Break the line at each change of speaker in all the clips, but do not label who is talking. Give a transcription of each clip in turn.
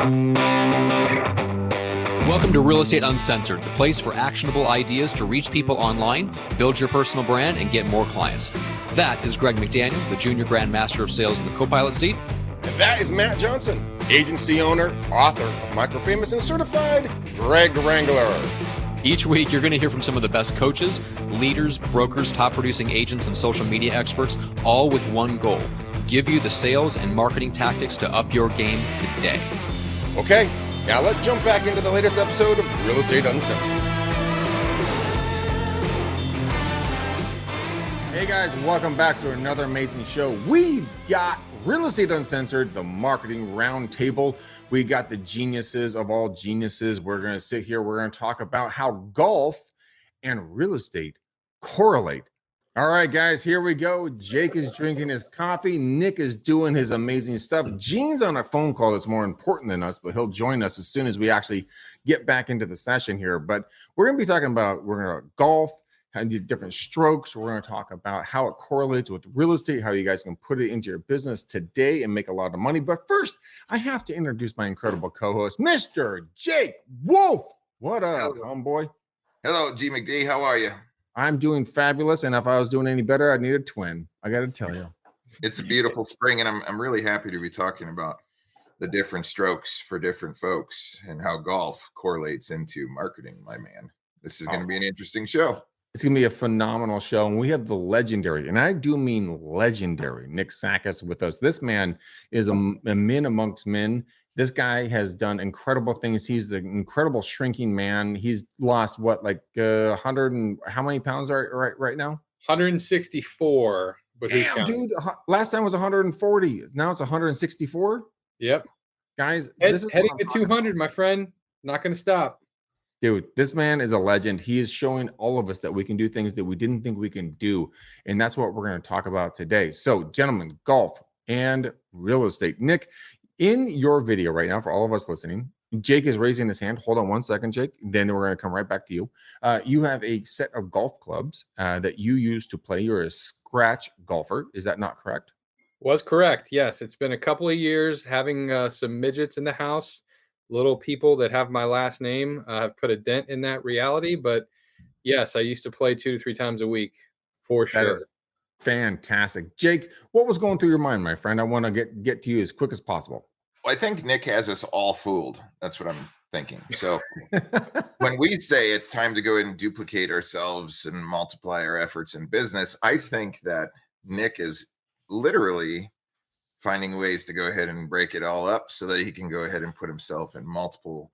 Welcome to Real Estate Uncensored, the place for actionable ideas to reach people online, build your personal brand, and get more clients. That is Greg McDaniel, the Junior Grand Master of Sales in the co-pilot seat.
And that is Matt Johnson, agency owner, author of Microfamous, and certified Greg Wrangler.
Each week, you're going to hear from some of the best coaches, leaders, brokers, top producing agents, and social media experts, all with one goal: give you the sales and marketing tactics to up your game today.
Okay, now let's jump back into the latest episode of Real Estate Uncensored. Hey guys, welcome back to another amazing show. We've got Real Estate Uncensored, the marketing roundtable. We got the geniuses of all geniuses. We're going to sit here. We're going to talk about how golf and real estate correlate. All right, guys, here we go. Jake is drinking his coffee. Nick is doing his amazing stuff. Gene's on a phone call that's more important than us, but he'll join us as soon as we actually get back into the session here. But we're going to be talking about, golf, how to do different strokes. We're going to talk about how it correlates with real estate, how you guys can put it into your business today and make a lot of money. But first, I have to introduce my incredible co-host, Mr. Jake Wolf. What up, homeboy?
Hello, G McD. How are you?
I'm doing fabulous, and if I was doing any better, I'd need a twin. I got to tell you.
It's a beautiful spring, and I'm really happy to be talking about the different strokes for different folks and how golf correlates into marketing, my man. This is going to be an interesting show.
It's going to be a phenomenal show, and we have the legendary, and I do mean legendary, Nick Sakis with us. This man is a man amongst men. This guy has done incredible things. He's an incredible shrinking man. He's lost what, like 100 and how many pounds right now?
164. But
damn, dude, last time was 140. Now it's 164.
Yep.
Guys,
this is heading to 200, my friend. Not going to stop.
Dude, this man is a legend. He is showing all of us that we can do things that we didn't think we can do. And that's what we're going to talk about today. So, gentlemen, golf and real estate. Nick, in your video right now, for all of us listening, Jake is raising his hand. Hold on one second, Jake. Then we're going to come right back to you. You have a set of golf clubs that you use to play. You're a scratch golfer. Is that not correct?
Was correct. Yes. It's been a couple of years having some midgets in the house. Little people that have my last name have put a dent in that reality. But yes, I used to play 2 to 3 times a week for sure.
Fantastic. Jake, what was going through your mind, my friend? I want to get to you as quick as possible.
Well, I think Nick has us all fooled. That's what I'm thinking. So when we say it's time to go and duplicate ourselves and multiply our efforts in business, I think that Nick is literally finding ways to go ahead and break it all up so that he can go ahead and put himself in multiple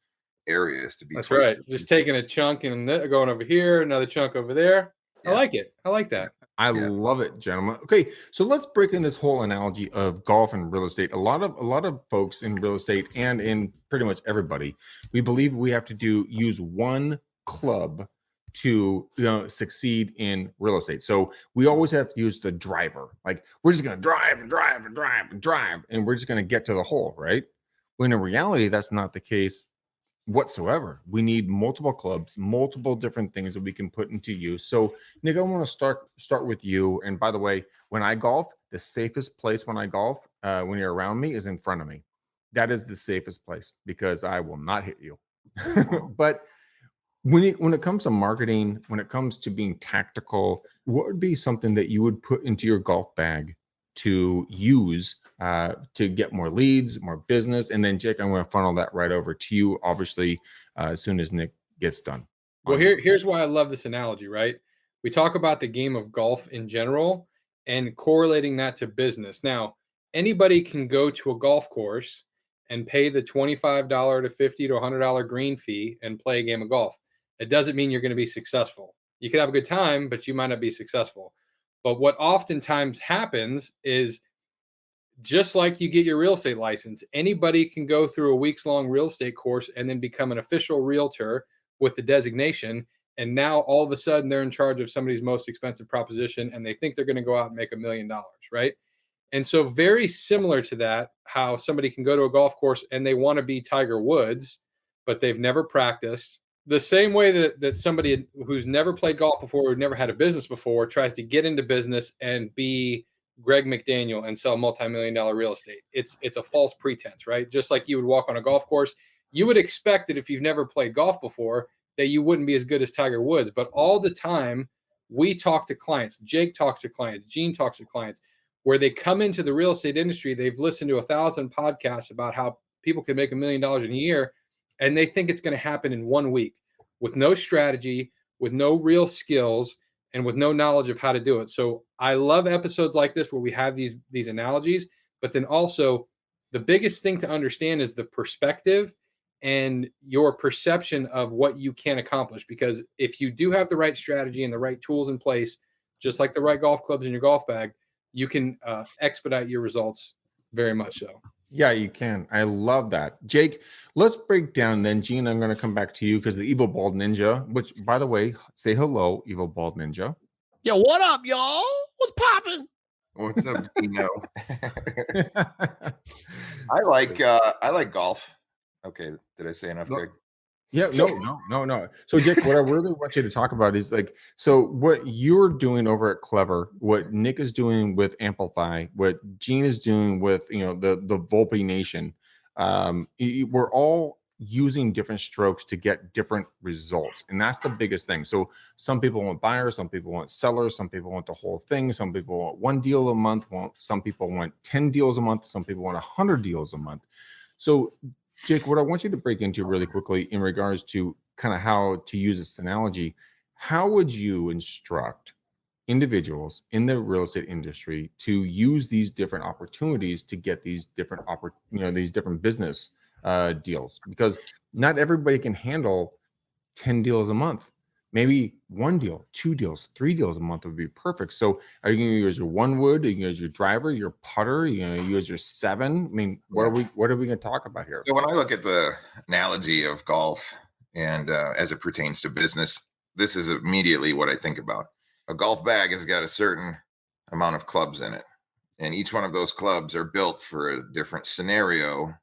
areas to be.
That's right. Just taking a chunk and going over here, another chunk over there. Yeah. I like it. I like that.
I love it, gentlemen. Okay, so let's break in this whole analogy of golf and real estate. A lot of folks in real estate and in pretty much everybody, we believe we have to use one club to succeed in real estate. So we always have to use the driver. Like, we're just going to drive and drive and drive and drive, and we're just going to get to the hole, right? When in reality, that's not the case whatsoever. We need multiple clubs, multiple different things that we can put into use. So Nick, I want to start with you. And by the way, when I golf, the safest place when I golf, when you're around me, is in front of me. That is the safest place because I will not hit you. But when it comes to marketing, when it comes to being tactical, what would be something that you would put into your golf bag to use to get more leads, more business? And then, Jake, I'm going to funnel that right over to you, obviously, as soon as Nick gets done.
Well, here's why I love this analogy, right? We talk about the game of golf in general and correlating that to business. Now, anybody can go to a golf course and pay the $25 to $50 to $100 green fee and play a game of golf. It doesn't mean you're going to be successful. You could have a good time, but you might not be successful. But what oftentimes happens is, just like you get your real estate license, anybody can go through a weeks-long real estate course and then become an official realtor with the designation. And now all of a sudden they're in charge of somebody's most expensive proposition and they think they're going to go out and make $1 million, right? And so very similar to that, how somebody can go to a golf course and they want to be Tiger Woods, but they've never practiced. The same way that somebody who's never played golf before, or never had a business before, tries to get into business and be Greg McDaniel and sell multi-million-dollar real estate. It's a false pretense, right? Just like you would walk on a golf course, you would expect that if you've never played golf before, that you wouldn't be as good as Tiger Woods. But all the time, we talk to clients. Jake talks to clients. Gene talks to clients. Where they come into the real estate industry, they've listened to 1,000 podcasts about how people can make $1 million in a year, and they think it's going to happen in 1 week with no strategy, with no real skills, and with no knowledge of how to do it. So I love episodes like this where we have these analogies, but then also the biggest thing to understand is the perspective and your perception of what you can accomplish. Because if you do have the right strategy and the right tools in place, just like the right golf clubs in your golf bag, you can expedite your results very much so.
Yeah, you can. I love that. Jake, let's break down then. Gene, I'm going to come back to you because the Evil Bald Ninja, which, by the way, say hello, Evil Bald Ninja.
Yo, what up, y'all? What's popping?
What's up, Dino? I like golf. Okay, did I say enough, Greg?
Yeah, no. So, Jake, what I really want you to talk about is so what you're doing over at Clever, what Nick is doing with Amplify, what Gene is doing with the Volpe Nation. We're all using different strokes to get different results, and that's the biggest thing. So, some people want buyers, some people want sellers, some people want the whole thing, some people want 1 deal a month, some people want 10 deals a month, some people want 100 deals a month. So, Jake, what I want you to break into really quickly in regards to kind of how to use this analogy, how would you instruct individuals in the real estate industry to use these different opportunities to get these different these different business deals? Because not everybody can handle 10 deals a month. Maybe 1 deal, 2 deals, 3 deals a month would be perfect. So are you going to use your 1 wood? Are you going to use your driver, your putter? Are you going to use your 7? I mean, what are we going to talk about here?
So when I look at the analogy of golf and as it pertains to business, this is immediately what I think about. A golf bag has got a certain amount of clubs in it. And each one of those clubs are built for a different scenario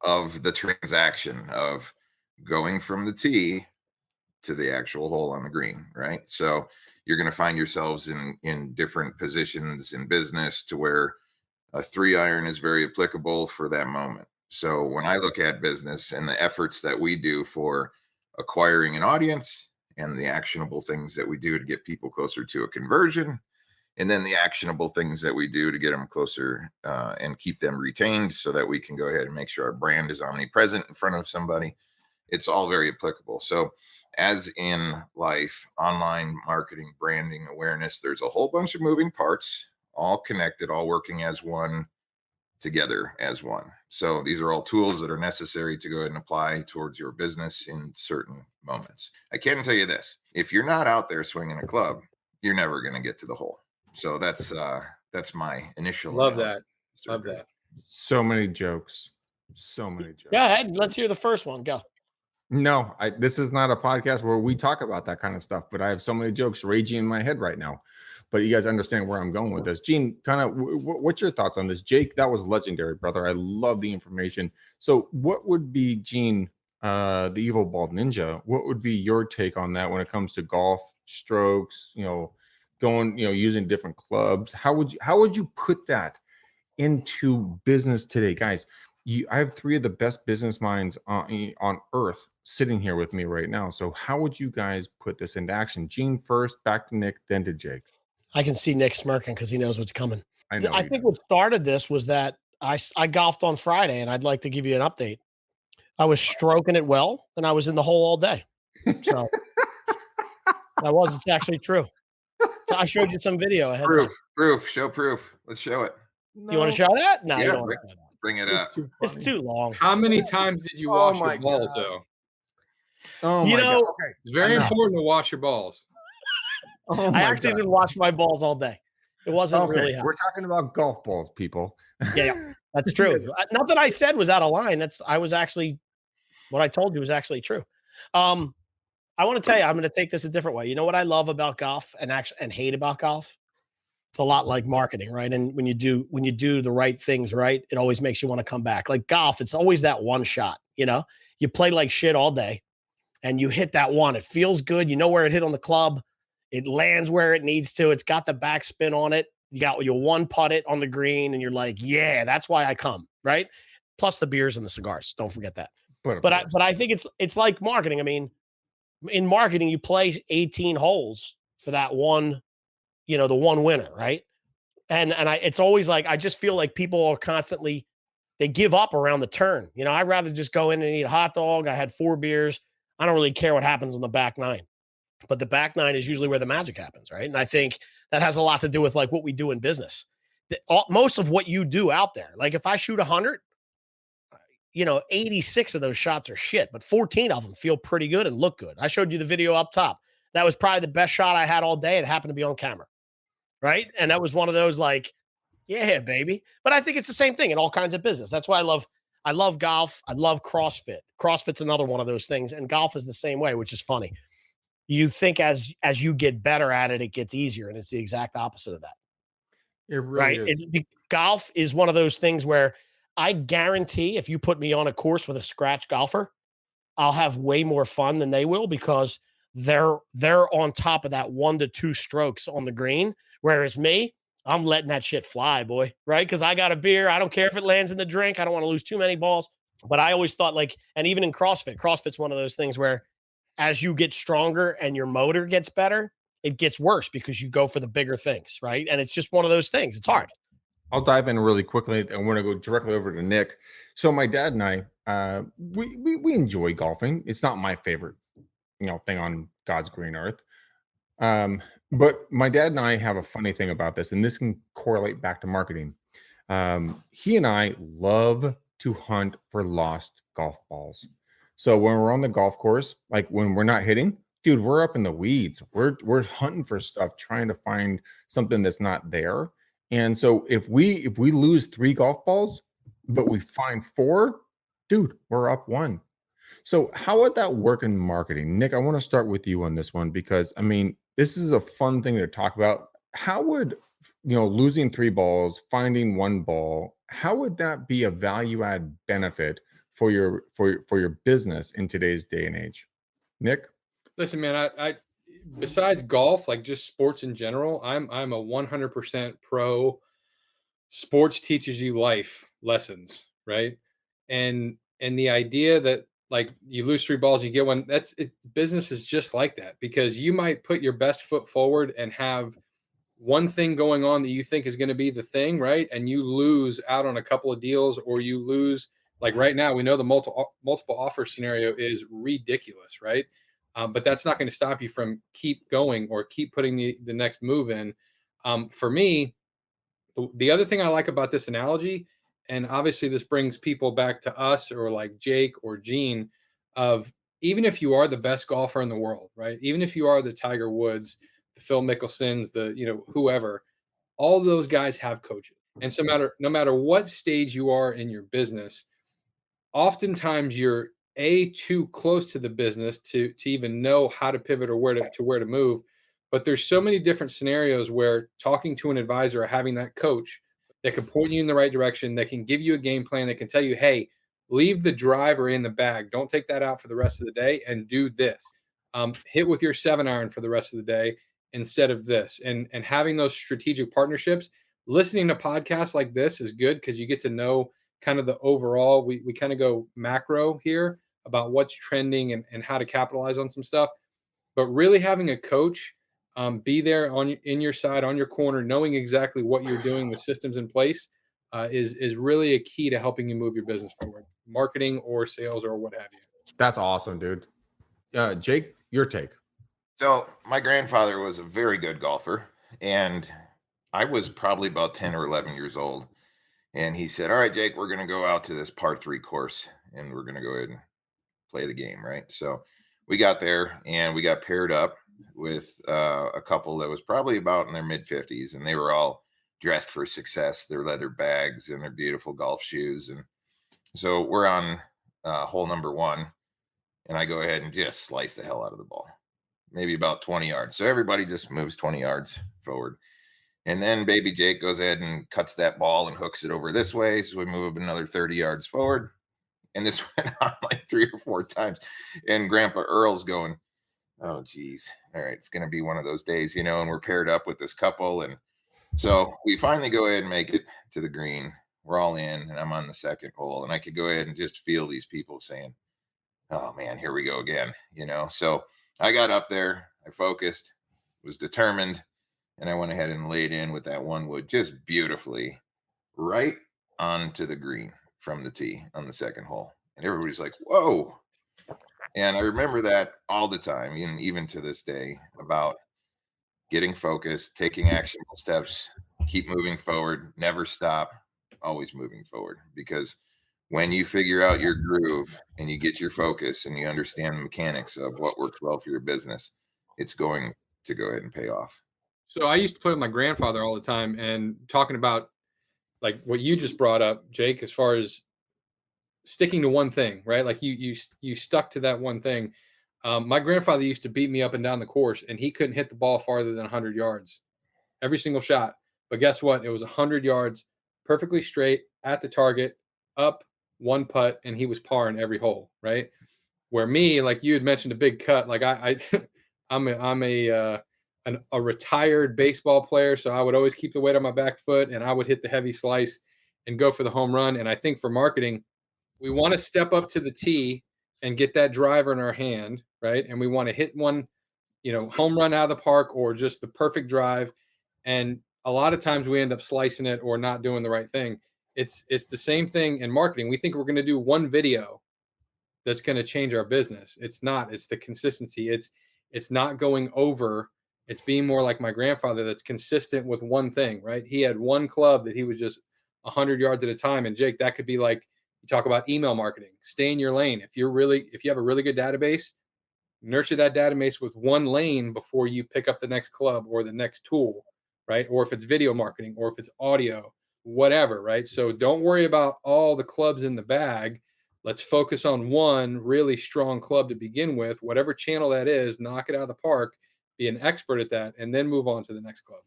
of the transaction of going from the tee to the actual hole on the green, right? So you're going to find yourselves in different positions in business to where a 3-iron is very applicable for that moment. So when I look at business and the efforts that we do for acquiring an audience and the actionable things that we do to get people closer to a conversion, and then the actionable things that we do to get them closer and keep them retained so that we can go ahead and make sure our brand is omnipresent in front of somebody, it's all very applicable. So as in life, online marketing, branding, awareness, there's a whole bunch of moving parts, all connected, all working as one, together as one. So these are all tools that are necessary to go ahead and apply towards your business in certain moments. I can tell you this: if you're not out there swinging a club, you're never going to get to the hole. So that's my initial.
Love that. Love that.
So many jokes.
Go ahead. Let's hear the first one. Go.
No, this is not a podcast where we talk about that kind of stuff, but I have so many jokes raging in my head right now. But you guys understand where I'm going with this. Gene, kind of, what's your thoughts on this? Jake, that was legendary, brother. I love the information. So what would be, Gene, the Evil Bald Ninja, what would be your take on that when it comes to golf strokes, going, using different clubs? How would you put that into business today? Guys, I have 3 of the best business minds on earth sitting here with me right now. So how would you guys put this into action? Gene first, back to Nick, then to Jake.
I can see Nick smirking because he knows what's coming.
I
think what started this was that I golfed on Friday, and I'd like to give you an update. I was stroking it well, and I was in the hole all day. So it's actually true. So I showed you some video ahead.
Show proof. Let's show it.
No. You want to show that? No,
yeah,
you don't want to show that.
Bring it up.
It's too long.
How many times did you wash your balls, though?
Oh, my God. Okay.
It's very important to wash your balls.
I actually didn't wash my balls all day. It wasn't really hot.
We're talking about golf balls, people.
Yeah, that's true. Not that I said was out of line. What I told you was actually true. I want to tell you, I'm going to take this a different way. You know what I love about golf and hate about golf? It's a lot like marketing, right? And when you do the right things, right, it always makes you want to come back. Like golf, it's always that one shot. You play like shit all day, and you hit that one. It feels good. You know where it hit on the club. It lands where it needs to. It's got the backspin on it. you'll one putt it on the green, and you're like, yeah, that's why I come, right? Plus the beers and the cigars. Don't forget that. But I think it's like marketing. I mean, in marketing, you play 18 holes for that one, the one winner, right? And it's always like, I just feel like people are constantly, they give up around the turn. I'd rather just go in and eat a hot dog. I had 4 beers. I don't really care what happens on the back 9. But the back 9 is usually where the magic happens, right? And I think that has a lot to do with like what we do in business. Most of what you do out there, like if I shoot 100, 86 of those shots are shit, but 14 of them feel pretty good and look good. I showed you the video up top. That was probably the best shot I had all day. It happened to be on camera, right? And that was one of those like, yeah, baby. But I think it's the same thing in all kinds of business. That's why I love golf. I love CrossFit. CrossFit's another one of those things, and golf is the same way, which is funny. You think as you get better at it, it gets easier, and it's the exact opposite of that.
It really
right?
is.
Golf is one of those things where I guarantee if you put me on a course with a scratch golfer, I'll have way more fun than they will because they're on top of that 1 to 2 strokes on the green. Whereas me, I'm letting that shit fly, boy, right? Because I got a beer. I don't care if it lands in the drink. I don't want to lose too many balls. But I always thought and even in CrossFit's one of those things where as you get stronger and your motor gets better, it gets worse because you go for the bigger things, right? And it's just one of those things. It's hard.
I'll dive in really quickly. I'm going to go directly over to Nick. So my dad and I, we enjoy golfing. It's not my favorite, thing on God's green earth. But my dad and I have a funny thing about this, and this can correlate back to marketing. He and I love to hunt for lost golf balls. So when we're on the golf course, like when we're not hitting, dude, we're up in the weeds. We're hunting for stuff, trying to find something that's not there. And so if we lose 3 golf balls, but we find 4, dude, we're up 1. So how would that work in marketing? Nick, I want to start with you on this one because this is a fun thing to talk about. How would, losing 3 balls, finding 1 ball, how would that be a value add benefit for your business in today's day and age? Nick?
Listen, man, I besides golf, like just sports in general, I'm a 100% pro. Sports teaches you life lessons, right? And the idea that like you lose 3 balls, you get 1. That's it. Business is just like that because you might put your best foot forward and have one thing going on that you think is going to be the thing, right? And you lose out on a couple of deals, or you lose. Like right now, we know the multiple offer scenario is ridiculous, right? But that's not going to stop you from keep going or keep putting the next move in. For me, the other thing I like about this analogy, and obviously this brings people back to us or like Jake or Gene, of even if you are the best golfer in the world, right? Even if you are the Tiger Woods, the Phil Mickelsons, whoever, all those guys have coaches. And so no matter what stage you are in your business, oftentimes you're too close to the business to even know how to pivot or where to move. But there's so many different scenarios where talking to an advisor or having that coach that can point you in the right direction, that can give you a game plan, that can tell you, hey, leave the driver in the bag. Don't take that out for the rest of the day and do this. Hit with your 7-iron for the rest of the day instead of this. And having those strategic partnerships, listening to podcasts like this is good because you get to know kind of the overall, we kind of go macro here about what's trending and how to capitalize on some stuff, but really having a coach be there in your side, on your corner, knowing exactly what you're doing, the systems in place is really a key to helping you move your business forward, marketing or sales or what have you.
That's awesome, dude. Jake, your take.
So my grandfather was a very good golfer, and I was probably about 10 or 11 years old. And he said, all right, Jake, we're going to go out to this par 3 course and we're going to go ahead and play the game. Right. So we got there and we got paired up with a couple that was probably about in their mid 50s, and they were all dressed for success, their leather bags and their beautiful golf shoes. And so we're on hole number 1, and I go ahead and just slice the hell out of the ball, maybe about 20 yards. So everybody just moves 20 yards forward. And then baby Jake goes ahead and cuts that ball and hooks it over this way. So we move another 30 yards forward. And this went on like 3 or 4 times. And Grandpa Earl's going, oh, geez. All right, it's going to be one of those days, and we're paired up with this couple. And So we finally go ahead and make it to the green. We're all in, and I'm on the second hole, and I could go ahead and just feel these people saying, "Oh man, here we go again." So I got up there, I focused, was determined, and I went ahead and laid in with that one wood just beautifully right onto the green from the tee on the second hole. And everybody's like, "Whoa." And I remember that all the time, even to this day, about getting focused, taking actionable steps, keep moving forward, never stop, always moving forward. Because when you figure out your groove and you get your focus and you understand the mechanics of what works well for your business, it's going to go ahead and pay off.
So I used to play with my grandfather all the time, and talking about like what you just brought up, Jake, as far as sticking to one thing, right? Like you stuck to that one thing. My grandfather used to beat me up and down the course, and he couldn't hit the ball farther than 100 yards every single shot. But guess what? It was 100 yards, perfectly straight at the target, up one putt, and he was par in every hole, right? Where me, like you had mentioned, a big cut. Like I'm a retired baseball player, so I would always keep the weight on my back foot, and I would hit the heavy slice and go for the home run. And I think for marketing, we want to step up to the tee and get that driver in our hand, right? And we want to hit one, home run out of the park or just the perfect drive. And a lot of times we end up slicing it or not doing the right thing. It's the same thing in marketing. We think we're going to do one video that's going to change our business. It's not. It's the consistency. It's not going over. It's being more like my grandfather, that's consistent with one thing, right? He had one club that he was just 100 yards at a time. And Jake, that could be like, you talk about email marketing. Stay in your lane. If you have a really good database, nurture that database with one lane before you pick up the next club or the next tool, right? Or if it's video marketing or if it's audio, whatever, right? So don't worry about all the clubs in the bag. Let's focus on one really strong club to begin with, whatever channel that is, knock it out of the park, be an expert at that, and then move on to the next club.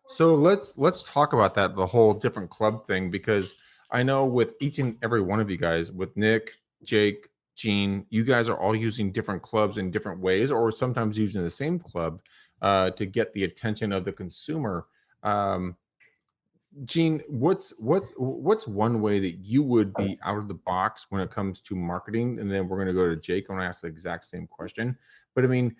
So let's talk about that, the whole different club thing, because I know with each and every one of you guys, with Nick, Jake, Gene, you guys are all using different clubs in different ways, or sometimes using the same club to get the attention of the consumer. Gene, what's one way that you would be out of the box when it comes to marketing? And then we're going to go to Jake. I'm going to ask the exact same question. But I mean,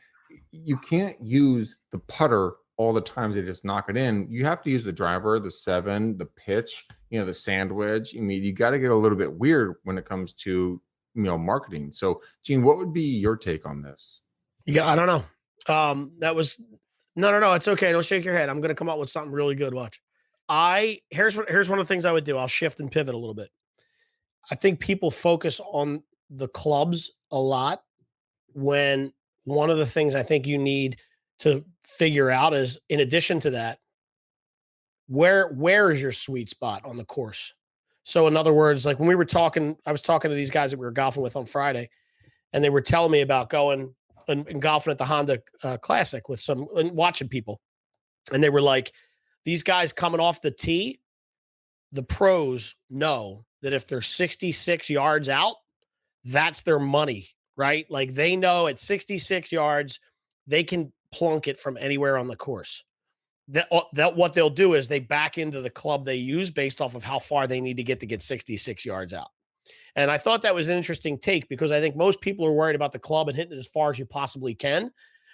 you can't use the putter all the time to just knock it in. You have to use the driver, the 7, the pitch, the sandwich. I mean, you got to get a little bit weird when it comes to marketing. So, Gene, what would be your take on this?
Yeah, I don't know. That was no. It's okay. Don't shake your head. I'm going to come up with something really good. Watch. Here's one of the things I would do. I'll shift and pivot a little bit. I think people focus on the clubs a lot, when one of the things I think you need to figure out is, in addition to that, where is your sweet spot on the course? So in other words, like when we were talking, I was talking to these guys that we were golfing with on Friday, and they were telling me about going and golfing at the Honda Classic with and watching people. And they were like, these guys coming off the tee, the pros know that if they're 66 yards out, that's their money, right? Like they know at 66 yards, they can plunk it from anywhere on the course. That what they'll do is they back into the club they use based off of how far they need to get 66 yards out. And I thought that was an interesting take, because I think most people are worried about the club and hitting it as far as you possibly can.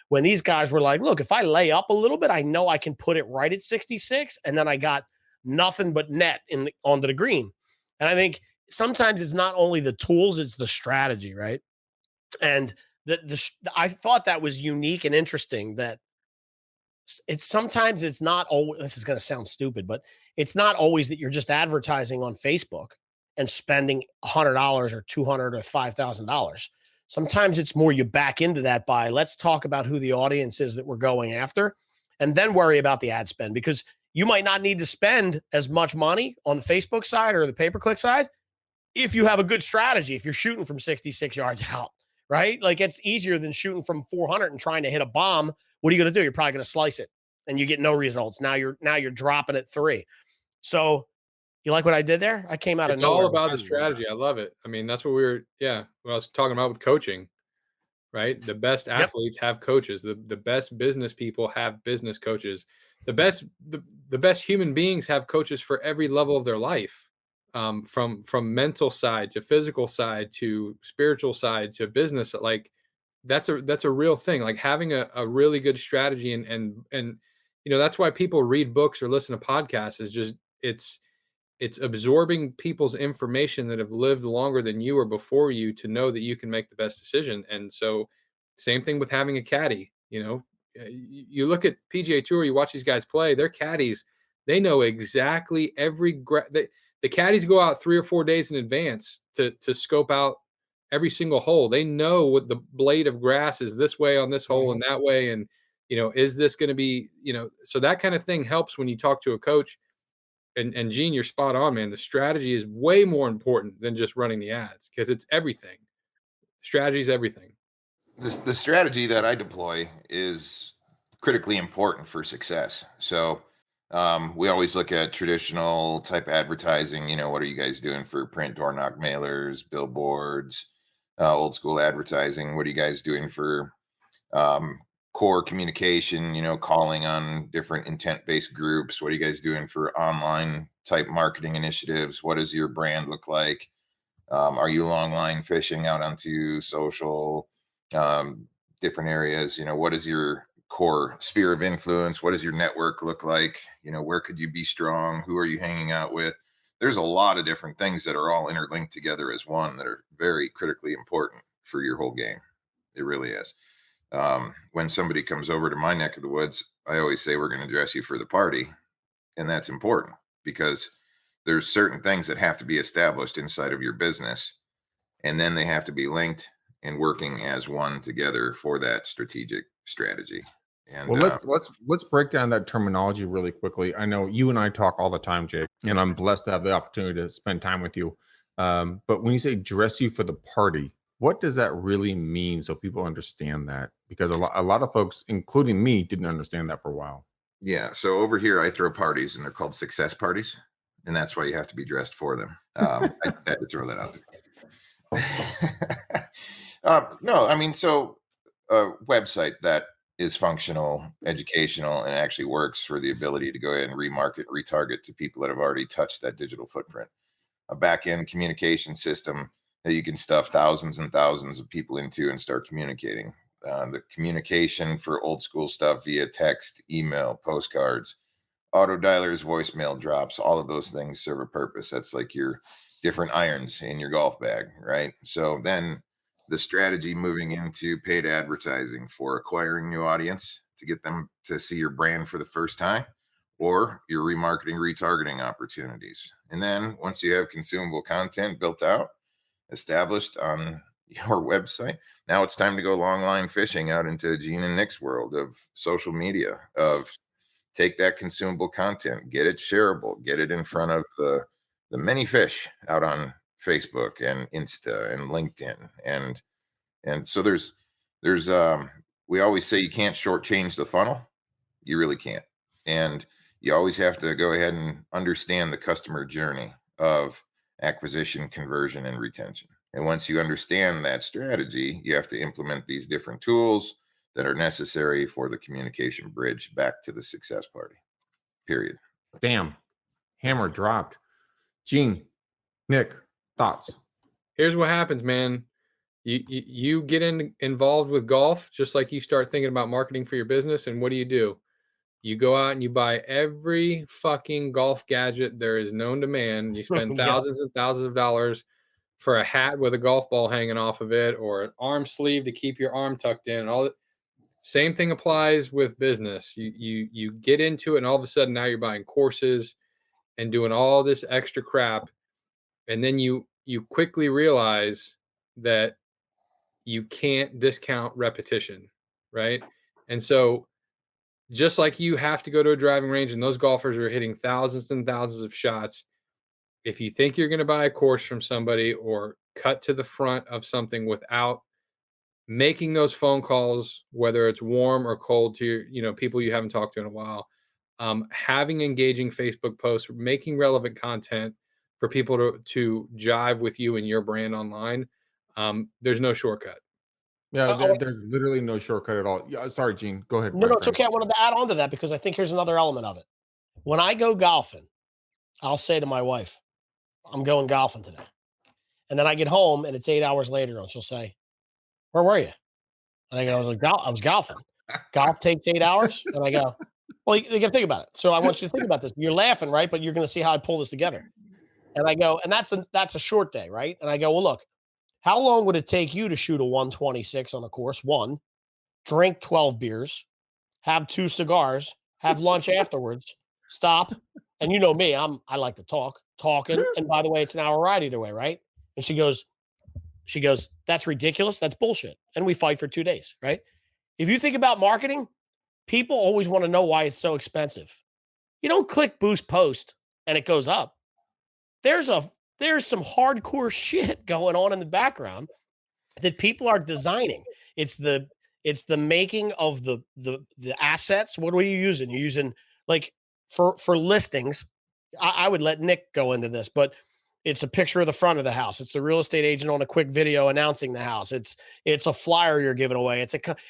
When these guys were like, look, if I lay up a little bit, I know I can put it right at 66. And then I got nothing but net onto the green. And I think sometimes it's not only the tools, it's the strategy, right? And I thought that was unique and interesting, that sometimes it's not always, this is going to sound stupid, but it's not always that you're just advertising on Facebook and spending $100 or $200 or $5,000. Sometimes it's more you back into that by, let's talk about who the audience is that we're going after, and then worry about the ad spend, because you might not need to spend as much money on the Facebook side or the pay-per-click side if you have a good strategy, if you're shooting from 66 yards out, right? Like it's easier than shooting from 400 and trying to hit a bomb. What are you going to do? You're probably going to slice it and you get no results. Now you're dropping at 3. So you like what I did there? I came out of nowhere.
It's all about the strategy. I love it. I mean, that's what what I was talking about with coaching, right? The best athletes have coaches. The best business people have business coaches. the best human beings have coaches for every level of their life, from mental side to physical side to spiritual side to business. Like that's a real thing. Like having a really good strategy, and that's why people read books or listen to podcasts, is just it's absorbing people's information that have lived longer than you or before you, to know that you can make the best decision. And so same thing with having a caddy. You look at PGA Tour, you watch these guys play, their caddies, they know exactly the caddies go out 3 or 4 days in advance to scope out every single hole. They know what the blade of grass is this way on this hole and that way. And, is this going to be, so that kind of thing helps when you talk to a coach. And Gene, you're spot on, man. The strategy is way more important than just running the ads, because it's everything. Strategy is everything.
The strategy that I deploy is critically important for success. So we always look at traditional type advertising. What are you guys doing for print, door knock mailers, billboards, old school advertising? What are you guys doing for core communication, calling on different intent-based groups? What are you guys doing for online type marketing initiatives? What does your brand look like? Are you long line fishing out onto social, different areas? What is your core sphere of influence? What does your network look like? Where could you be strong? Who are you hanging out with? There's a lot of different things that are all interlinked together as one, that are very critically important for your whole game. It really is. When somebody comes over to my neck of the woods, I always say, we're going to dress you for the party. And that's important, because there's certain things that have to be established inside of your business, and then they have to be linked and working as one together for that strategic strategy. And
well, let's break down that terminology really quickly. I know you and I talk all the time, Jake, and I'm blessed to have the opportunity to spend time with you. But when you say dress you for the party, what does that really mean, so people understand that? Because a lot of folks, including me, didn't understand that for a while.
Yeah. So over here, I throw parties, and they're called success parties, and that's why you have to be dressed for them. I had to throw that out there. No, I mean, so a website that is functional, educational, and actually works for the ability to go ahead and remarket, retarget to people that have already touched that digital footprint. A back-end communication system that you can stuff thousands and thousands of people into and start communicating. The communication for old school stuff via text, email, postcards, auto dialers, voicemail drops, all of those things serve a purpose. That's like your different irons in your golf bag, right? So then the strategy moving into paid advertising for acquiring new audience to get them to see your brand for the first time, or your remarketing, retargeting opportunities. And then once you have consumable content built out, established on your website, now it's time to go long line fishing out into Gene and Nick's world of social media, of take that consumable content, get it shareable, get it in front of the many fish out on Facebook and Insta and LinkedIn. And so there's we always say you can't shortchange the funnel. You really can't. And you always have to go ahead and understand the customer journey of acquisition, conversion, and retention. And once you understand that strategy, you have to implement these different tools that are necessary for the communication bridge back to the success party. Period.
Damn. Hammer dropped. Gene, Nick, thoughts?
Here's what happens, man. You get involved with golf, just like you start thinking about marketing for your business. And what do? You go out and you buy every fucking golf gadget there is known to man. You spend thousands and thousands of dollars for a hat with a golf ball hanging off of it, or an arm sleeve to keep your arm tucked in, and all that. Same thing applies with business. You get into it, and all of a sudden now you're buying courses and doing all this extra crap, and then you quickly realize that you can't discount repetition, right? And so just like you have to go to a driving range and those golfers are hitting thousands and thousands of shots, if you think you're going to buy a course from somebody or cut to the front of something without making those phone calls, whether it's warm or cold to your, people you haven't talked to in a while, having engaging Facebook posts, making relevant content for people to jive with you and your brand online, there's no shortcut.
Yeah,
Uh, oh,
there's literally no shortcut at all. Yeah, sorry, Gene. Go ahead,
no,
my
no, it's
friend.
okay. I wanted to add on to that because I think here's another element of it. When I go golfing, I'll say to my wife, I'm going golfing today. And then I get home and it's 8 hours later and she'll say, where were you? And I go, I was golfing. Golf takes 8 hours. And I go, well, you got to think about it. So I want you to think about this. You're laughing, right? But you're going to see how I pull this together. And I go, and that's a short day, right? And I go, well, look, how long would it take you to shoot a 126 on a course? One, drink 12 beers, have 2 cigars, have lunch afterwards, stop. And you know me, I like to talking. And by the way, it's an hour ride either way, right? And she goes, that's ridiculous. That's bullshit. And we fight for 2 days, right? If you think about marketing, people always want to know why it's so expensive. You don't click boost post and it goes up. There's some hardcore shit going on in the background that people are designing. It's the making of the assets. What are you using? You're using like for listings. I would let Nick go into this, but it's a picture of the front of the house. It's the real estate agent on a quick video announcing the house. It's a flyer you're giving away.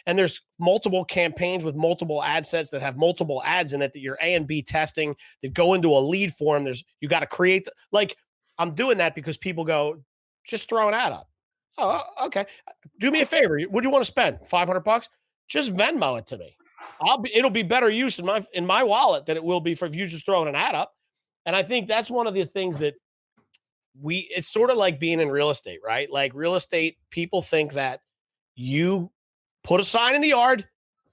And there's multiple campaigns with multiple ad sets that have multiple ads in it that you're A and B testing that go into a lead form. You got to create like I'm doing that because people go, just throw an ad up. Oh, okay. Do me a favor. What do you want to spend? $500? Just Venmo it to me. It'll be better use in my wallet than it will be for if you just throwing an ad up. And I think that's one of the things that it's sort of like being in real estate, right? Like real estate, people think that you put a sign in the yard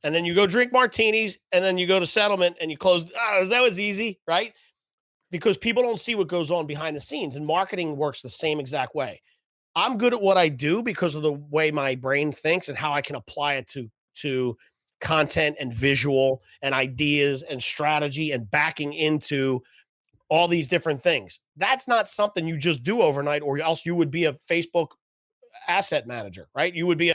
and then you go drink martinis and then you go to settlement and you close. That was easy, right? Because people don't see what goes on behind the scenes, and marketing works the same exact way. I'm good at what I do because of the way my brain thinks and how I can apply it to content and visual and ideas and strategy and backing into all these different things. That's not something you just do overnight, or else you would be a Facebook asset manager, right? You would be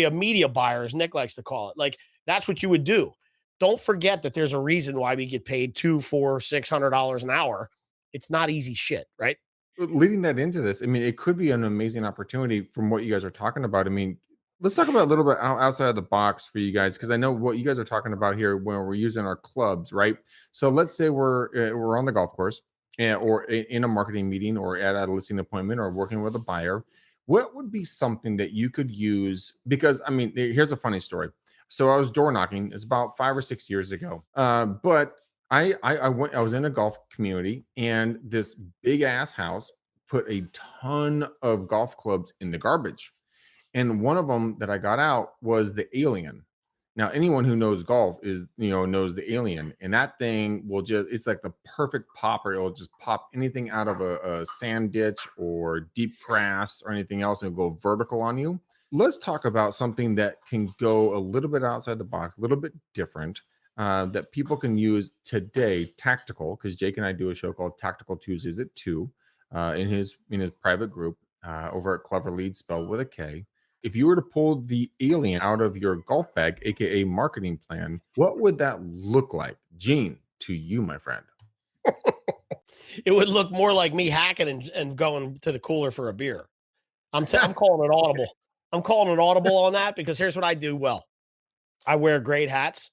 a media buyer, as Nick likes to call it. Like that's what you would do. Don't forget that there's a reason why we get paid $200, $400, $600 an hour. It's not easy shit, right?
Leading that into this, I mean, it could be an amazing opportunity from what you guys are talking about. I mean, let's talk about a little bit outside of the box for you guys, because I know what you guys are talking about here when we're using our clubs, right? So let's say we're on the golf course or in a marketing meeting or at a listing appointment or working with a buyer. What would be something that you could use? Because I mean, here's a funny story. So I was door knocking. It's about 5 or 6 years ago. But I was in a golf community, and this big ass house put a ton of golf clubs in the garbage. And one of them that I got out was the Alien. Now, anyone who knows golf knows the Alien, and that thing it's like the perfect popper. It'll just pop anything out of a sand ditch or deep grass or anything else and go vertical on you. Let's talk about something that can go a little bit outside the box, a little bit different, that people can use today, tactical, because Jake and I do a show called Tactical Tuesdays at 2 in his private group over at Clever Lead, spelled with a K. If you were to pull the Alien out of your golf bag, aka marketing plan, what would that look like? Gene, to you, my friend.
It would look more like me hacking and going to the cooler for a beer. I'm calling it audible. I'm calling it audible on that because here's what I do well. I wear great hats.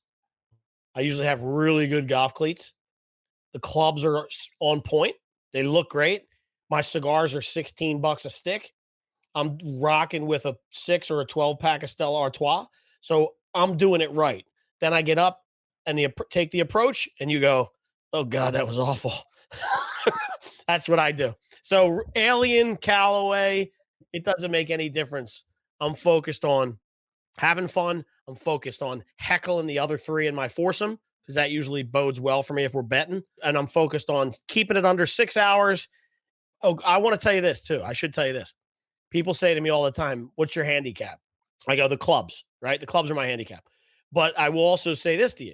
I usually have really good golf cleats. The clubs are on point. They look great. My cigars are $16 a stick. I'm rocking with a 6 or a 12 pack of Stella Artois. So I'm doing it right. Then I get up and take the approach and you go, oh God, that was awful. That's what I do. So Alien, Callaway, it doesn't make any difference. I'm focused on having fun. I'm focused on heckling the other 3 in my foursome because that usually bodes well for me if we're betting. And I'm focused on keeping it under 6 hours. Oh, I want to tell you this too. I should tell you this. People say to me all the time, what's your handicap? I go, the clubs, right? The clubs are my handicap. But I will also say this to you.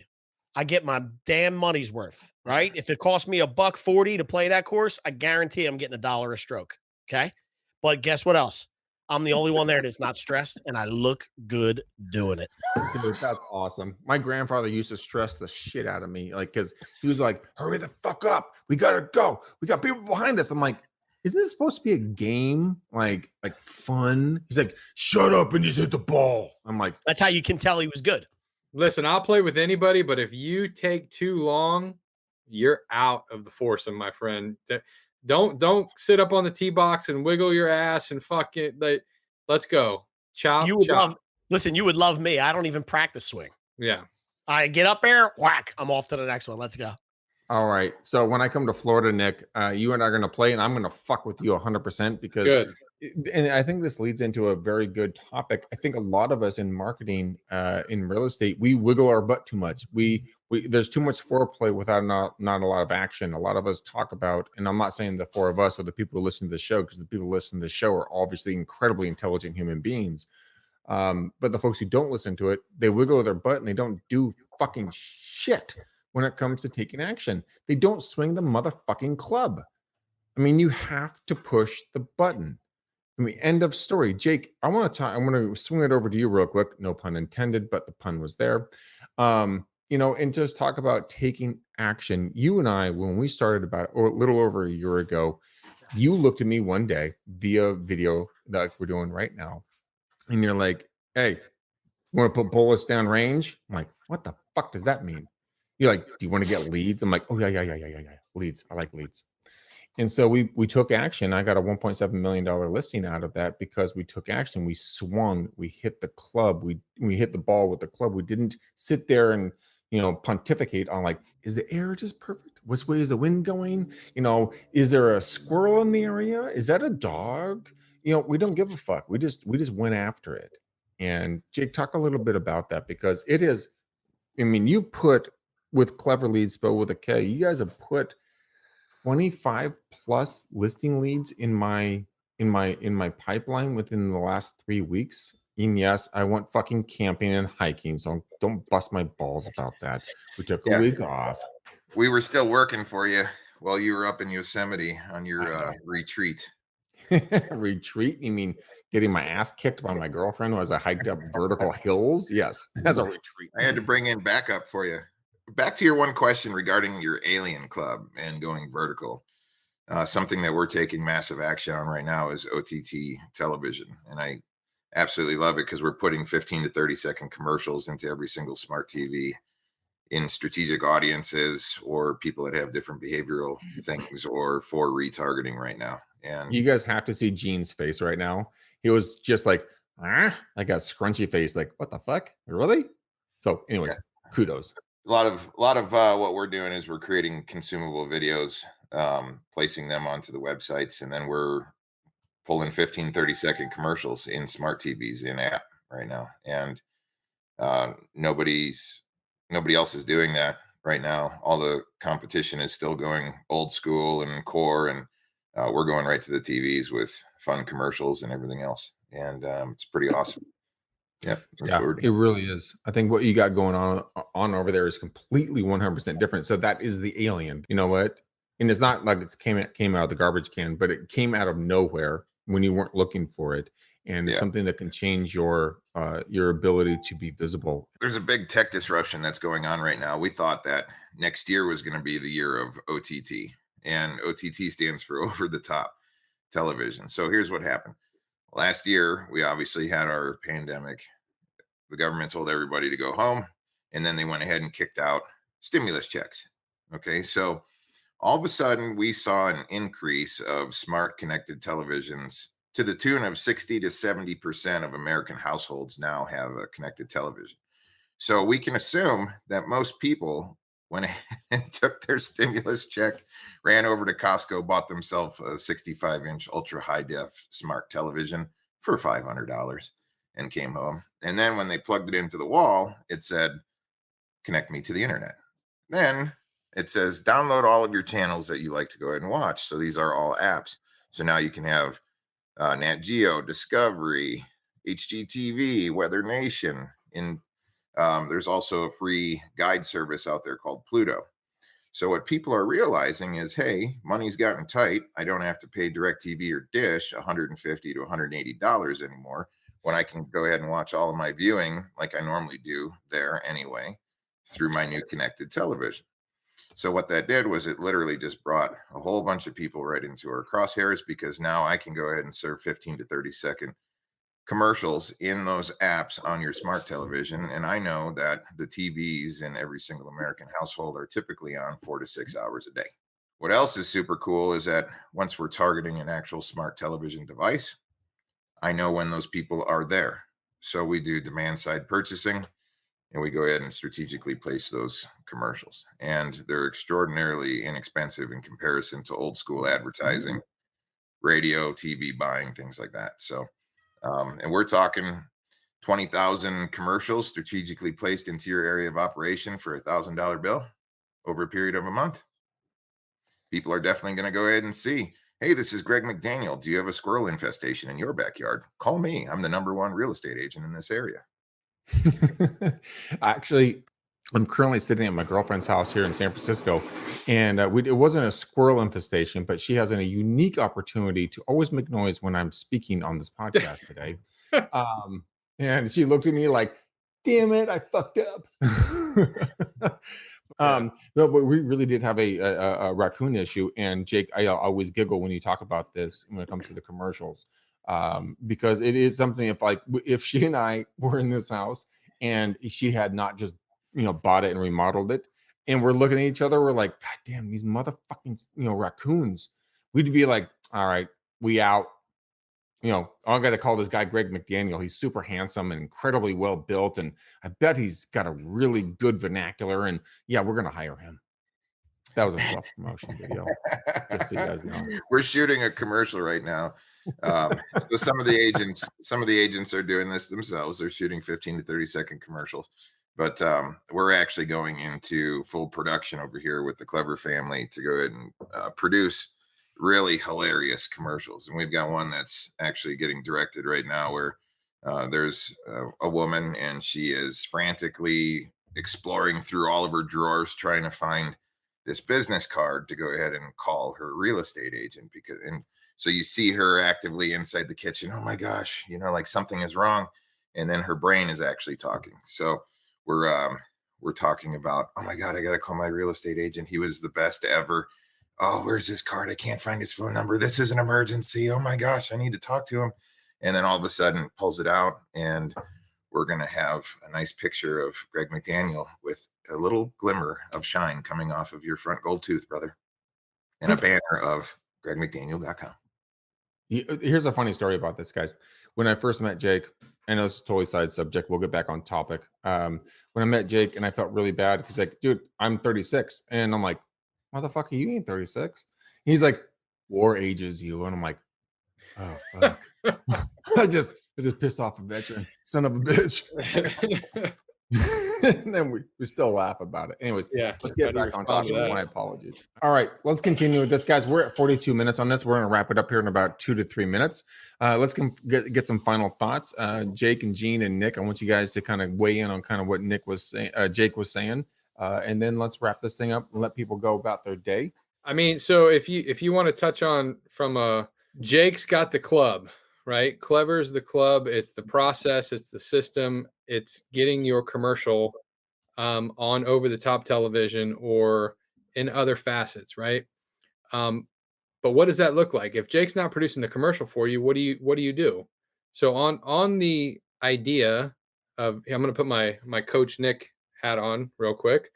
I get my damn money's worth, right? If it costs me $1.40 to play that course, I guarantee I'm getting $1 a stroke. Okay. But guess what else? I'm the only one there that's not stressed, and I look good doing it.
Dude, that's awesome. My grandfather used to stress the shit out of me, like, because he was like, hurry the fuck up. We got to go. We got people behind us. I'm like, isn't this supposed to be a game? Like fun? He's like, shut up and just hit the ball. I'm like,
That's how you can tell he was good.
Listen, I'll play with anybody, but if you take too long, you're out of the foursome, my friend. Don't sit up on the tee box and wiggle your ass and fuck it. Let's go. Chop,
You would
chop.
listen, you would love me. I don't even practice swing.
Yeah.
I get up there, whack. I'm off to the next one. Let's go.
all right. So when I come to Florida, Nick, you and I are going to play, and I'm going to fuck with you 100% because,
Good.
and I think this leads into a very good topic. I think a lot of us in marketing, in real estate, we wiggle our butt too much. We there's too much foreplay without not a lot of action. A lot of us talk about, and I'm not saying the four of us or the people who listen to the show, because the people who listen to the show are obviously incredibly intelligent human beings. But the folks who don't listen to it, they wiggle their butt and they don't do fucking shit when it comes to taking action. They don't swing the motherfucking club. I mean, you have to push the button. I mean, end of story. Jake, I want to talk. I'm going to swing it over to you real quick. No pun intended, but the pun was there. And just talk about taking action. You and I, when we started about a little over a year ago, you looked at me one day via video that we're doing right now. And you're like, hey, you want to put bullets down range? I'm like, what the fuck does that mean? You're like, do you want to get leads? I'm like, oh, yeah. Leads. I like leads. And so we took action. I got a $1.7 million listing out of that because we took action. We swung. We hit the club. We hit the ball with the club. We didn't sit there and, pontificate on like, is the air just perfect? Which way is the wind going? Is there a squirrel in the area? Is that a dog? We don't give a fuck. We just went after it. And Jake, talk a little bit about that because it is, you put with Clever Leads spelled with a K, you guys have put 25 plus listing leads in my pipeline within the last 3 weeks. And yes, I went fucking camping and hiking, so don't bust my balls about that. We took a week off.
We were still working for you while you were up in Yosemite on your retreat.
Retreat? You mean getting my ass kicked by my girlfriend as I hiked up vertical hills? Yes, as a retreat.
I had to bring in backup for you. Back to your one question regarding your alien club and going vertical. Something that we're taking massive action on right now is OTT television. And I absolutely love it because we're putting 15 to 30 second commercials into every single smart TV in strategic audiences or people that have different behavioral things or for retargeting right now. And
you guys have to see Gene's face right now. He was just like, like a scrunchy face, like, what the fuck? Really? So anyways, kudos.
A lot of what we're doing is we're creating consumable videos, placing them onto the websites, and then we're pulling 15, 30-second commercials in smart TVs in app right now. And nobody else is doing that right now. All the competition is still going old school and core, and we're going right to the TVs with fun commercials and everything else. And it's pretty awesome. Yeah,
it really is. I think what you got going on over there is completely 100% different. So that is the alien. You know what? And it's not like it came out of the garbage can, but it came out of nowhere when you weren't looking for it. And it's something that can change your ability to be visible.
There's a big tech disruption that's going on right now. We thought that next year was going to be the year of OTT, and OTT stands for over the top television. So here's what happened. Last year, we obviously had our pandemic. The government told everybody to go home, and then they went ahead and kicked out stimulus checks. Okay, so all of a sudden, we saw an increase of smart connected televisions to the tune of 60 to 70% of American households now have a connected television. So we can assume that most people went ahead and took their stimulus check, ran over to Costco, bought themselves a 65-inch ultra high def smart television for $500 and came home. And then when they plugged it into the wall, it said, connect me to the internet. Then it says, download all of your channels that you like to go ahead and watch. So these are all apps. So now you can have Nat Geo, Discovery, HGTV, Weather Nation. There's also a free guide service out there called Pluto. So what people are realizing is, hey, money's gotten tight. I don't have to pay DirecTV or Dish $150 to $180 anymore when I can go ahead and watch all of my viewing like I normally do there anyway through my new connected television. So what that did was it literally just brought a whole bunch of people right into our crosshairs, because now I can go ahead and serve 15 to 30-second commercials in those apps on your smart television. And I know that the TVs in every single American household are typically on 4 to 6 hours a day. What else is super cool is that once we're targeting an actual smart television device, I know when those people are there. So we do demand side purchasing, and we go ahead and strategically place those commercials. And they're extraordinarily inexpensive in comparison to old school advertising, radio, TV buying, things like that. So, and we're talking 20,000 commercials strategically placed into your area of operation for $1,000 bill over a period of a month. People are definitely going to go ahead and see, hey, this is Greg McDaniel. Do you have a squirrel infestation in your backyard? Call me. I'm the #1 real estate agent in this area.
Actually, I'm currently sitting at my girlfriend's house here in San Francisco, and it wasn't a squirrel infestation, but she has a unique opportunity to always make noise when I'm speaking on this podcast today. And she looked at me like, damn it, I fucked up. No, but we really did have a raccoon issue. And Jake, I always giggle when you talk about this when it comes to the commercials, because it is something. If she and I were in this house and she had not just bought it and remodeled it, and we're looking at each other, we're like, God damn, these motherfucking raccoons. We'd be like, all right, we out. I got to call this guy Greg McDaniel. He's super handsome and incredibly well built, and I bet he's got a really good vernacular. And yeah, we're gonna hire him. That was a self-promotion video, just so you guys know.
We're shooting a commercial right now. So some of the agents are doing this themselves. They're shooting 15 to 30-second commercials, but we're actually going into full production over here with the Clever family to go ahead and produce really hilarious commercials. And we've got one that's actually getting directed right now where there's a woman, and she is frantically exploring through all of her drawers trying to find this business card to go ahead and call her real estate agent, and so you see her actively inside the kitchen. Oh my gosh, like something is wrong. And then her brain is actually talking. So we're talking about, oh my God, I got to call my real estate agent. He was the best ever. Oh, where's his card? I can't find his phone number. This is an emergency. Oh my gosh, I need to talk to him. And then all of a sudden pulls it out, and we're going to have a nice picture of Greg McDaniel with a little glimmer of shine coming off of your front gold tooth, brother, and a banner of gregmcdaniel.com.
Here's a funny story about this, guys. When I first met Jake, I know it's a totally side subject. We'll get back on topic. When I met Jake, and I felt really bad, he's like, dude, I'm 36. And I'm like, motherfucker, you ain't 36. He's like, war ages you. And I'm like, oh fuck. I just pissed off a veteran, son of a bitch. And then we still laugh about it. Anyways,
Yeah,
let's get back on topic. My apologies. All right, let's continue with this, guys. We're at 42 minutes on this. We're going to wrap it up here in about 2 to 3 minutes. Let's get some final thoughts. Jake and Gene and Nick, I want you guys to kind of weigh in on kind of what Jake was saying. And then let's wrap this thing up and let people go about their day.
I mean, so if you want to touch on from Jake's got the club, right? Clever's the club. It's the process. It's the system. It's getting your commercial on over the top television or in other facets, right? But what does that look like? If Jake's not producing the commercial for you, what do you do? So on the idea of, I'm going to put my coach Nick hat on real quick.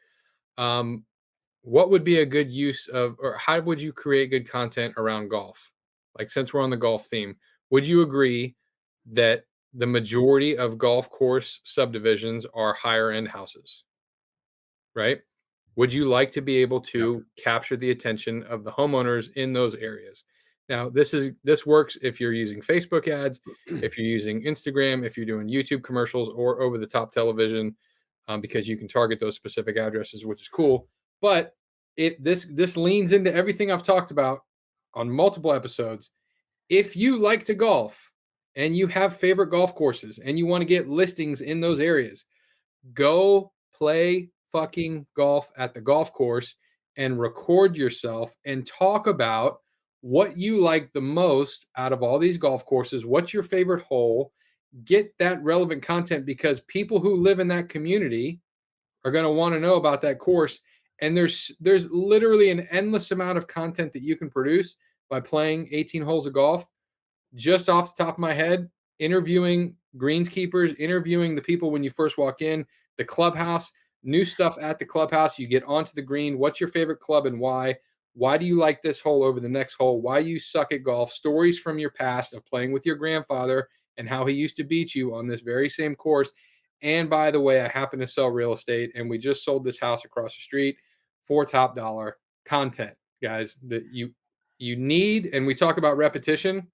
What would be a good use of, or how would you create good content around golf? Like, since we're on the golf theme, would you agree that the majority of golf course subdivisions are higher end houses, right? Would you like to be able to capture the attention of the homeowners in those areas? Now, this works if you're using Facebook ads, if you're using Instagram, if you're doing YouTube commercials or over the top television, because you can target those specific addresses, which is cool. But this leans into everything I've talked about on multiple episodes. If you like to golf and you have favorite golf courses and you want to get listings in those areas, go play fucking golf at the golf course and record yourself and talk about what you like the most out of all these golf courses. What's your favorite hole? Get that relevant content, because people who live in that community are going to want to know about that course. And there's literally an endless amount of content that you can produce by playing 18 holes of golf. Just off the top of my head, interviewing greenskeepers, interviewing the people when you first walk in, the clubhouse, new stuff at the clubhouse. You get onto the green. What's your favorite club and why? Why do you like this hole over the next hole? Why you suck at golf? Stories from your past of playing with your grandfather and how he used to beat you on this very same course. And by the way, I happen to sell real estate, and we just sold this house across the street for top dollar. Content, guys, that you need. And we talk about repetition.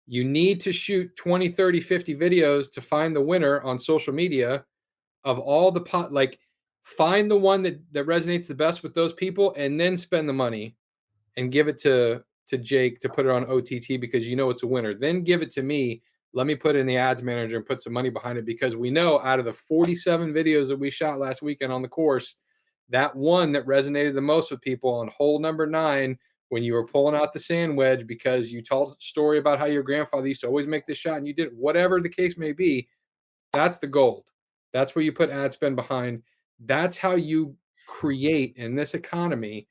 You need to shoot 20, 30, 50 videos to find the winner on social media of all the like find the one that resonates the best with those people, and then spend the money and give it to Jake to put it on OTT because you know it's a winner. Then give it to me. Let me put it in the ads manager and put some money behind it, because we know out of the 47 videos that we shot last weekend on the course, that one that resonated the most with people on hole number 9, when you were pulling out the sand wedge because you told a story about how your grandfather used to always make this shot and you did it, whatever the case may be, that's the gold. That's where you put ad spend behind. That's how you create in this economy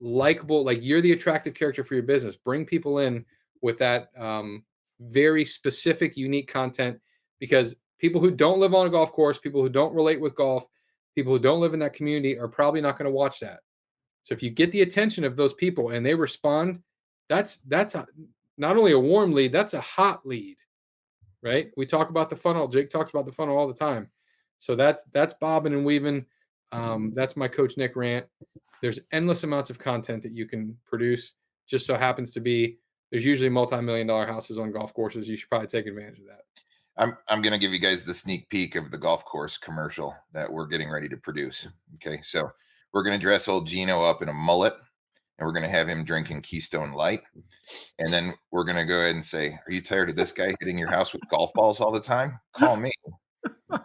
likable, like you're the attractive character for your business. Bring people in with that very specific, unique content, because people who don't live on a golf course, people who don't relate with golf, people who don't live in that community are probably not going to watch that. So if you get the attention of those people and they respond, that's not only a warm lead, that's a hot lead, right? We talk about the funnel. Jake talks about the funnel all the time. So that's bobbing and weaving. That's my Coach Nick rant. There's endless amounts of content that you can produce. Just so happens to be there's usually multi-million-dollar houses on golf courses. You should probably take advantage of that.
I'm going to give you guys the sneak peek of the golf course commercial that we're getting ready to produce. Okay, so we're going to dress old Gino up in a mullet, and we're going to have him drinking Keystone Light. And then we're going to go ahead and say, are you tired of this guy hitting your house with golf balls all the time? Call me,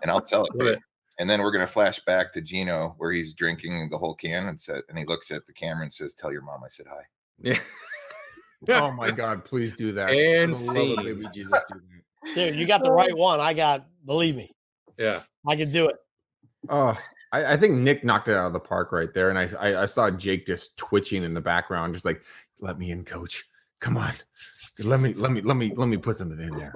and I'll sell it for you. And then we're going to flash back to Gino where he's drinking the whole can and he looks at the camera and says, tell your mom I said hi.
Yeah.
Oh my God, please do that.
And
For the love of baby Jesus, do that.
Dude, you got the right one. Believe me.
Yeah.
I can do it.
Oh, I think Nick knocked it out of the park right there. And I saw Jake just twitching in the background, just like, let me in, coach. Come on. Let me put something in there.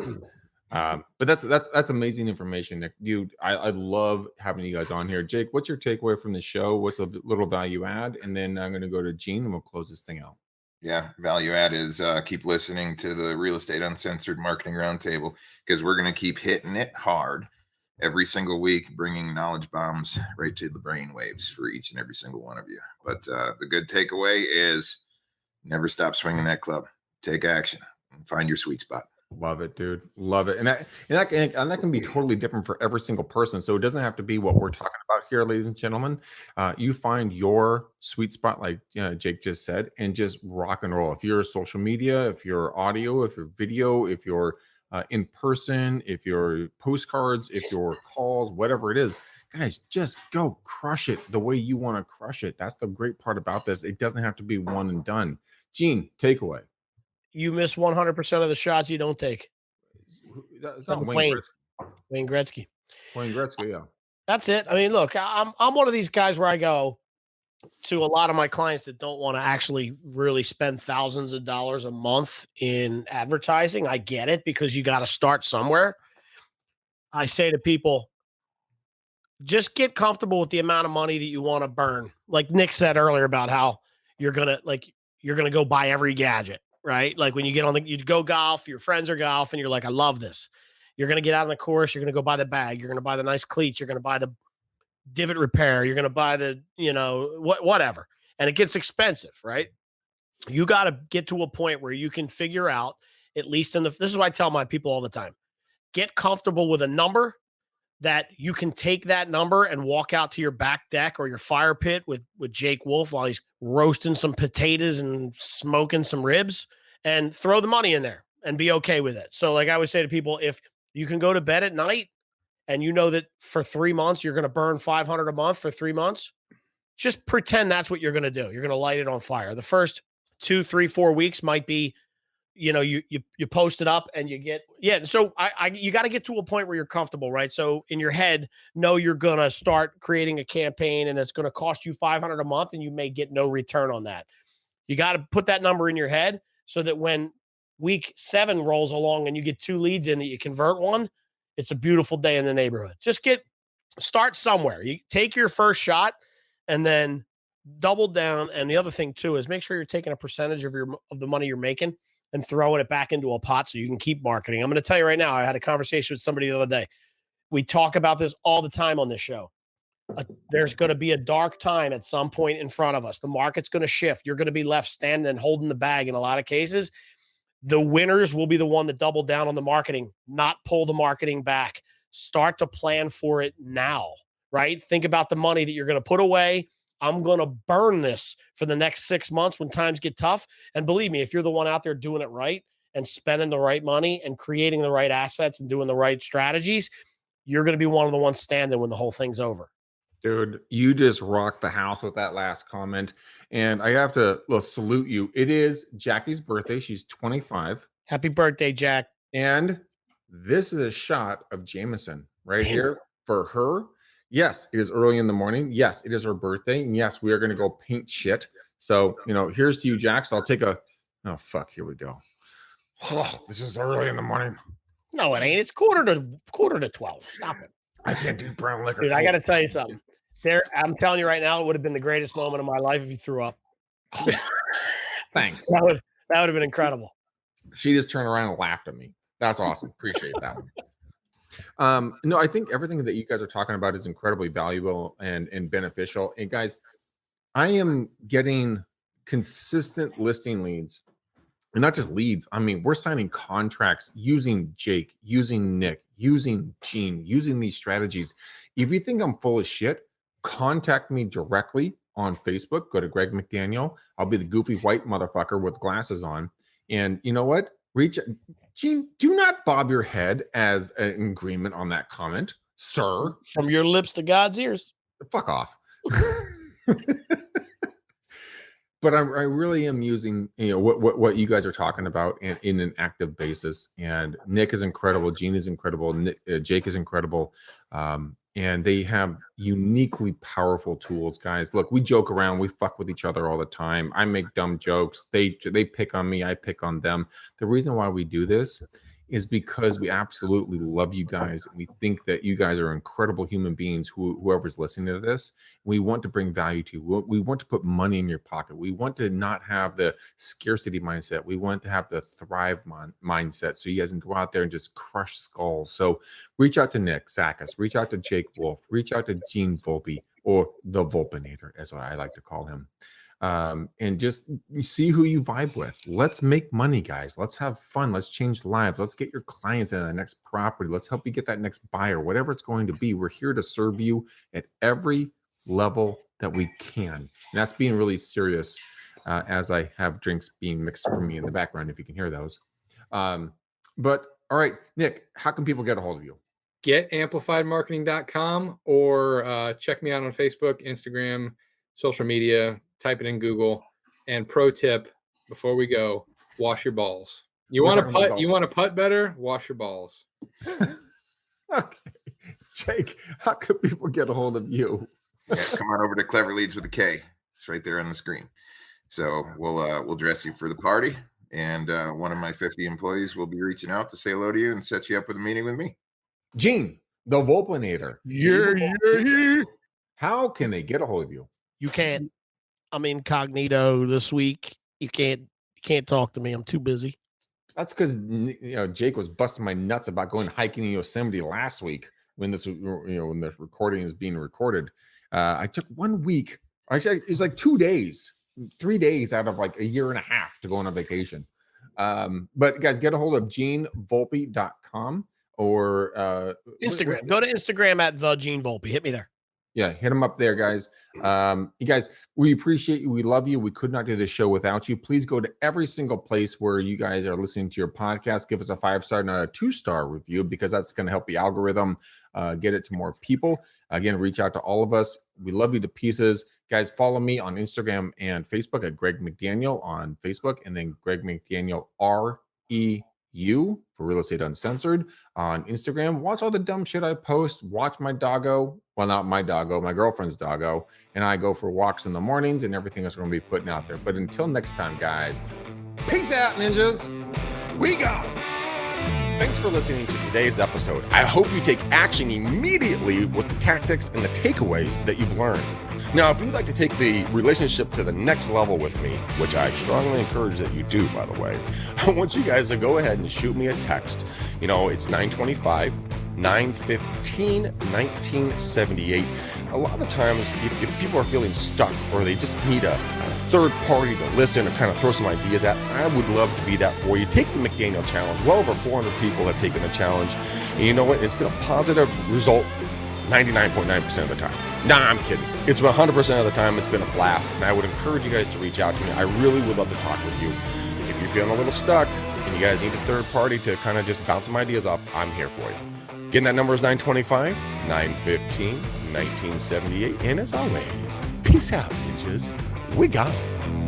But that's amazing information, Nick. Dude, I love having you guys on here. Jake, what's your takeaway from the show? What's a little value add? And then I'm going to go to Gene and we'll close this thing out.
Yeah, value add is keep listening to the Real Estate Uncensored Marketing Roundtable, because we're going to keep hitting it hard every single week, bringing knowledge bombs right to the brain waves for each and every single one of you. But the good takeaway is never stop swinging that club. Take action and find your sweet spot.
Love it, dude. Love it. And that can be totally different for every single person. So it doesn't have to be what we're talking about here, ladies and gentlemen. You find your sweet spot, like Jake just said, and just rock and roll. If you're social media, if you're audio, if you're video, if you're in person, if you're postcards, if you're calls, whatever it is, guys, just go crush it the way you want to crush it. That's the great part about this. It doesn't have to be one and done. Gene, takeaway.
You miss 100% of the shots you don't take.
That's not Wayne
Gretzky.
Wayne Gretzky, yeah.
That's it. I mean, look, I'm one of these guys where I go to a lot of my clients that don't want to actually really spend thousands of dollars a month in advertising. I get it, because you got to start somewhere. I say to people, just get comfortable with the amount of money that you want to burn. Like Nick said earlier about how you're going to go buy every gadget. Right? Like when you get you go golf, your friends are golf, and you're like, I love this. You're going to get out on the course. You're going to go buy the bag. You're going to buy the nice cleats. You're going to buy the divot repair. You're going to buy the, whatever. And it gets expensive, right? You got to get to a point where you can figure out, at least this is what I tell my people all the time, get comfortable with a number that you can take that number and walk out to your back deck or your fire pit with Jake Wolf while he's roasting some potatoes and smoking some ribs, and throw the money in there and be okay with it. So like I would say to people, if you can go to bed at night and you know that for 3 months, you're going to burn $500 a month for 3 months, just pretend that's what you're going to do. You're going to light it on fire. The first 2, 3, 4 weeks might be you know, you post it up and you get, so you got to get to a point where you're comfortable, right? So in your head, know you're going to start creating a campaign and it's going to cost you $500 a month and you may get no return on that. You got to put that number in your head so that when week 7 rolls along and you get 2 leads in that you convert one, it's a beautiful day in the neighborhood. Just start somewhere. You take your first shot and then double down. And the other thing too is make sure you're taking a percentage of the money you're making and throwing it back into a pot so you can keep marketing. I'm going to tell you right now, I had a conversation with somebody the other day. We talk about this all the time on this show. There's going to be a dark time at some point in front of us. The market's going to shift. You're going to be left standing and holding the bag in a lot of cases. The winners will be the one that double down on the marketing, not pull the marketing back. Start to plan for it now, right? Think about the money that you're going to put away. I'm going to burn this for the next 6 months when times get tough. And believe me, if you're the one out there doing it right and spending the right money and creating the right assets and doing the right strategies, you're going to be one of the ones standing when the whole thing's over.
Dude, you just rocked the house with that last comment. And I have to salute you. It is Jackie's birthday. She's 25.
Happy birthday, Jack.
And this is a shot of Jameson right here for her. Yes, it is early in the morning. Yes, it is her birthday. And yes, we are going to go paint shit. So, here's to you, Jack. So I'll take oh, fuck, here we go. Oh, this is early in the morning.
No, it ain't. It's quarter to 12. Stop it.
I can't do brown liquor.
Dude, I got to tell you something. I'm telling you right now, it would have been the greatest moment of my life if you threw up.
Thanks.
That would have been incredible.
She just turned around and laughed at me. That's awesome. Appreciate that one. No, I think everything that you guys are talking about is incredibly valuable and beneficial. And guys, I am getting consistent listing leads. And not just leads. I mean, we're signing contracts using Jake, using Nick, using Gene, using these strategies. If you think I'm full of shit, contact me directly on Facebook. Go to Greg McDaniel. I'll be the goofy white motherfucker with glasses on. And you know what? Gene, do not bob your head as an agreement on that comment, sir.
From your lips to God's ears.
Fuck off. But I really am using what you guys are talking about in an active basis. And Nick is incredible. Gene is incredible. Jake is incredible. And they have uniquely powerful tools, guys. Look, we joke around. We fuck with each other all the time. I make dumb jokes. They pick on me. I pick on them. The reason why we do this is because we absolutely love you guys. We think that you guys are incredible human beings, whoever's listening to this. We want to bring value to you. We want to put money in your pocket. We want to not have the scarcity mindset. We want to have the thrive mindset so you guys can go out there and just crush skulls. So reach out to Nick Sackis, reach out to Jake Wolf, reach out to Gene Volpe, or the Volpinator, as what I like to call him. And just see who you vibe with. Let's make money, guys. Let's have fun. Let's change lives. Let's get your clients in the next property. Let's help you get that next buyer, whatever it's going to be. We're here to serve you at every level that we can. And that's being really serious as I have drinks being mixed for me in the background, if you can hear those. But all right, Nick, how can people get a hold of you?
GetAmplifiedMarketing.com or check me out on Facebook, Instagram, social media. Type it in Google. And pro tip before we go, wash your balls. You want to putt? You want to putt better? Wash your balls.
Okay, Jake, how can people get a hold of you?
Yeah, come on over to Clever Leads with a K. It's right there on the screen. So we'll dress you for the party, and one of my 50 employees will be reaching out to say hello to you and set you up with a meeting with me.
Gene, the Volpinator.
Yeah.
How can they get a hold of you?
You can't. I'm incognito this week. You can't talk to me. I'm too busy.
That's because Jake was busting my nuts about going hiking in Yosemite last week when this when the recording is being recorded. I took 1 week. Actually, it was like 2 days, 3 days out of like a year and a half to go on a vacation. But guys, get a hold of genevolpe.com or
Instagram. Go to Instagram at the Gene Volpe. Hit me there.
Yeah, hit them up there, guys. You guys, we appreciate you. We love you. We could not do this show without you. Please go to every single place where you guys are listening to your podcast. Give us a 5-star, not a 2-star review, because that's going to help the algorithm get it to more people. Again, reach out to all of us. We love you to pieces. Guys, follow me on Instagram and Facebook at Greg McDaniel on Facebook, and then Greg McDaniel R for Real Estate Uncensored on Instagram. Watch all the dumb shit I post. Watch my doggo. Well, not my doggo, my girlfriend's doggo. And I go for walks in the mornings and everything else we're going to be putting out there. But until next time, guys, peace out, ninjas. We go.
Thanks for listening to today's episode. I hope you take action immediately with the tactics and the takeaways that you've learned. Now, if you'd like to take the relationship to the next level with me, which I strongly encourage that you do, by the way, I want you guys to go ahead and shoot me a text. You know, it's 925 915 1978. A lot of times, if people are feeling stuck or they just need a third party to listen or kind of throw some ideas at, I would love to be that for you. Take the McDaniel Challenge. Well over 400 people have taken the challenge. And you know what? It's been a positive result 99.9% of the time. Nah, I'm kidding. It's been 100% of the time. It's been a blast. And I would encourage you guys to reach out to me. I really would love to talk with you. If you're feeling a little stuck and you guys need a third party to kind of just bounce some ideas off, I'm here for you. Again, that number is 925 915 1978. And as always, peace out, ninjas. We got it.